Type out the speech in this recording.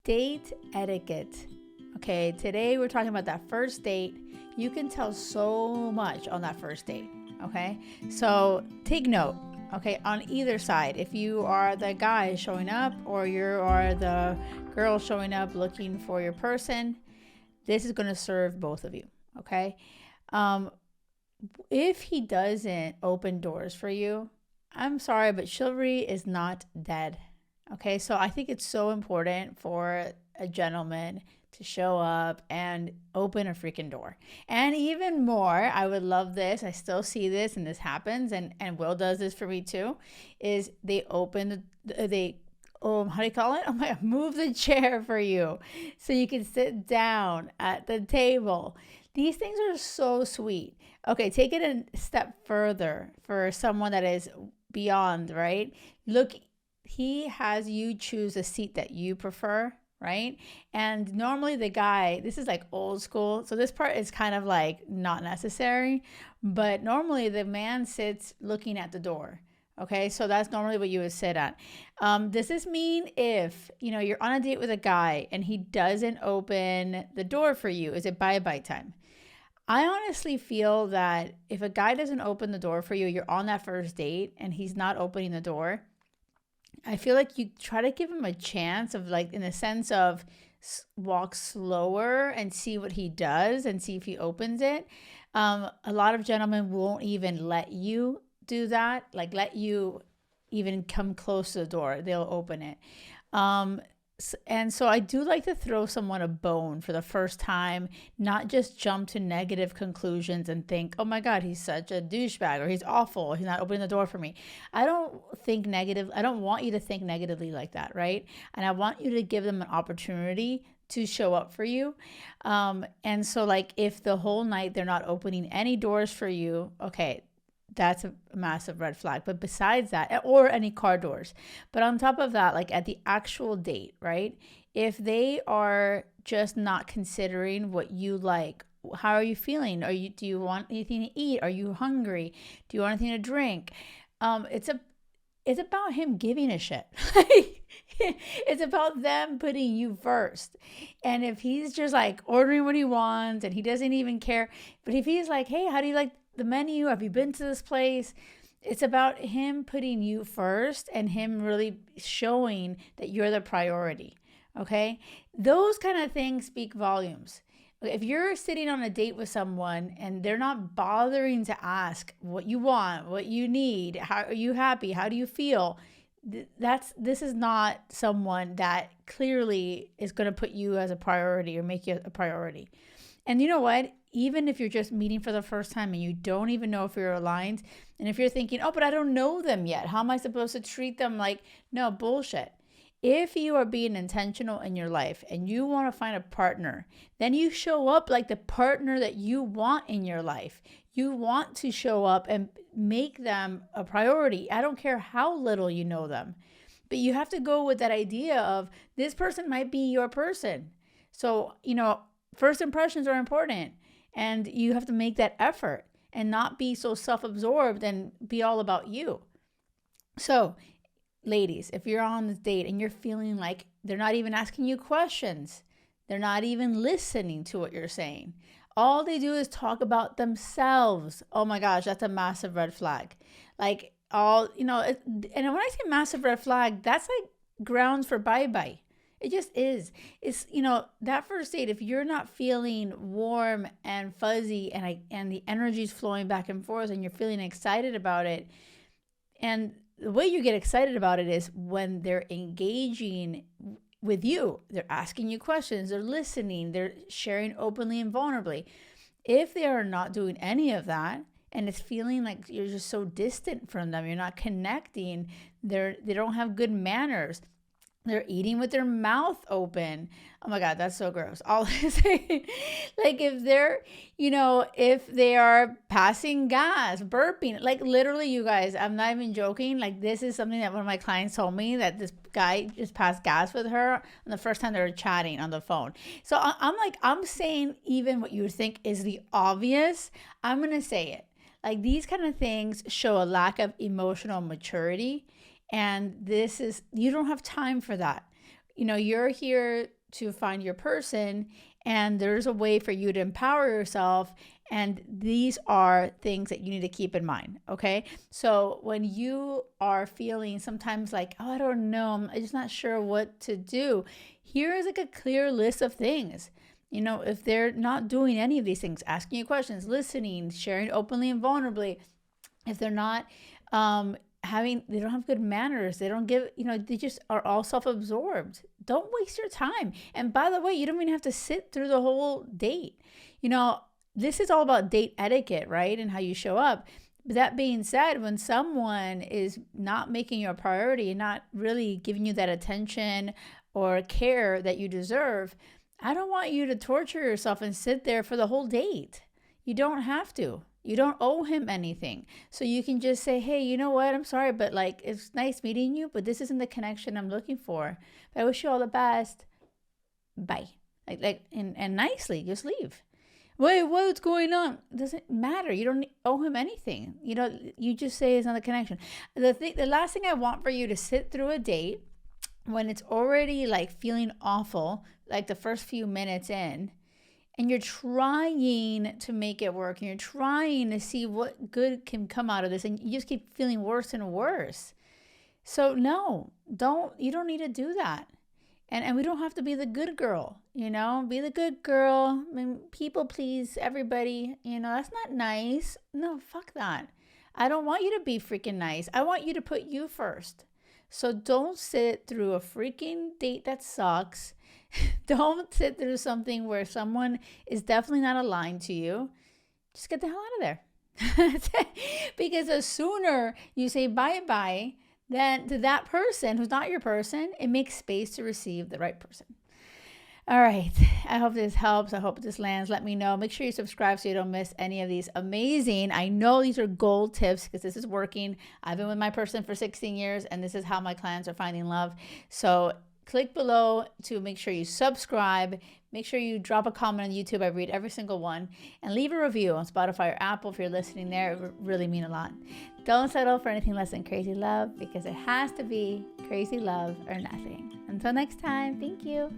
Date etiquette. Okay, today we're talking about that first date. You can tell so much on that first date. Okay, so take note. Okay, on either side, if you are the guy showing up or you are the girl showing up looking for your person, this is going to serve both of you. Okay, if he doesn't open doors for you, I'm sorry, but chivalry is not dead. Okay, so I think it's so important for a gentleman to show up and open a freaking door. And even more, I would love this. I still see this, and this happens, and Will does this for me too, is they open, how do you call it? Oh my God, move the chair for you so you can sit down at the table. These things are so sweet. Okay, take it a step further for someone that is beyond, right? Look, he has you choose a seat that you prefer, right? And normally the guy, this is like old school, so this part is kind of like not necessary, but normally the man sits looking at the door. Okay, so that's normally what you would sit at. Does this mean if, you're on a date with a guy and he doesn't open the door for you, is it bye-bye time? I honestly feel that if a guy doesn't open the door for you, you're on that first date and he's not opening the door, I feel like you try to give him a chance of, like, in the sense of walk slower and see what he does and see if he opens it. A lot of gentlemen won't even let you do that, like let you even come close to the door. They'll open it. And so I do like to throw someone a bone for the first time, not just jump to negative conclusions and think, oh my God, he's such a douchebag or he's awful. He's not opening the door for me. I don't think negative. I don't want you to think negatively like that, right? And I want you to give them an opportunity to show up for you. And so like if the whole night they're not opening any doors for you, okay, that's a massive red flag. But besides that, or any car doors, but on top of that, like at the actual date, right? If they are just not considering what you like, how are you feeling? Do you want anything to eat? Are you hungry? Do you want anything to drink? It's about him giving a shit. It's about them putting you first. And if he's just like ordering what he wants and he doesn't even care, but if he's like, hey, how do you like the menu? Have you been to this place? It's about him putting you first and him really showing that you're the priority. Okay? Those kind of things speak volumes. If you're sitting on a date with someone and they're not bothering to ask what you want, what you need, how are you happy, how do you feel, this is not someone that clearly is going to put you as a priority or make you a priority. And you know what? Even if you're just meeting for the first time and you don't even know if you're aligned, and if you're thinking, oh, but I don't know them yet, how am I supposed to treat them? Like, no, bullshit. If you are being intentional in your life and you want to find a partner, then you show up like the partner that you want in your life. You want to show up and make them a priority. I don't care how little you know them, but you have to go with that idea of this person might be your person. So, first impressions are important. And you have to make that effort and not be so self-absorbed and be all about you. So, ladies, if you're on this date and you're feeling like they're not even asking you questions, they're not even listening to what you're saying, all they do is talk about themselves. Oh my gosh, that's a massive red flag. Like and when I say massive red flag, that's like grounds for bye-bye. It just is. It's, that first date, if you're not feeling warm and fuzzy and the energy's flowing back and forth and you're feeling excited about it, and the way you get excited about it is when they're engaging with you. They're asking you questions, they're listening, they're sharing openly and vulnerably. If they are not doing any of that, and it's feeling like you're just so distant from them, you're not connecting, they don't have good manners, they're eating with their mouth open. Oh my God, that's so gross. All like if they're, if they are passing gas, burping, like literally, you guys, I'm not even joking. Like this is something that one of my clients told me, that this guy just passed gas with her on the first time they were chatting on the phone. So I'm saying even what you would think is the obvious, I'm going to say it. Like these kind of things show a lack of emotional maturity. And you don't have time for that. You're here to find your person, and there's a way for you to empower yourself. And these are things that you need to keep in mind. Okay. So when you are feeling sometimes like, oh, I don't know, I'm just not sure what to do, here is like a clear list of things. You know, if they're not doing any of these things, asking you questions, listening, sharing openly and vulnerably, if they're not they don't have good manners, they don't give, they just are all self-absorbed, don't waste your time. And by the way, you don't even have to sit through the whole date. This is all about date etiquette, right? And how you show up. But that being said, when someone is not making you a priority and not really giving you that attention or care that you deserve, I don't want you to torture yourself and sit there for the whole date. You don't have to. You don't owe him anything. So you can just say, hey, you know what? I'm sorry, but like, it's nice meeting you, but this isn't the connection I'm looking for. But I wish you all the best. Bye. And nicely, just leave. Wait, what's going on? It doesn't matter. You don't owe him anything. You just say it's not a connection. The last thing I want for you to sit through a date when it's already like feeling awful, like the first few minutes in, and you're trying to make it work, and you're trying to see what good can come out of this, and you just keep feeling worse and worse. So no, you don't need to do that. And we don't have to be the good girl, be the good girl. I mean, people please everybody, that's not nice. No, fuck that. I don't want you to be freaking nice. I want you to put you first. So don't sit through a freaking date that sucks. Don't sit through something where someone is definitely not aligned to you. Just get the hell out of there. Because the sooner you say bye-bye, then to that person who's not your person, it makes space to receive the right person. All right. I hope this helps. I hope this lands. Let me know. Make sure you subscribe so you don't miss any of these amazing. I know these are gold tips because this is working. I've been with my person for 16 years, and this is how my clients are finding love. So click below to make sure you subscribe. Make sure you drop a comment on YouTube. I read every single one. And leave a review on Spotify or Apple if you're listening there. It would really mean a lot. Don't settle for anything less than crazy love, because it has to be crazy love or nothing. Until next time, thank you.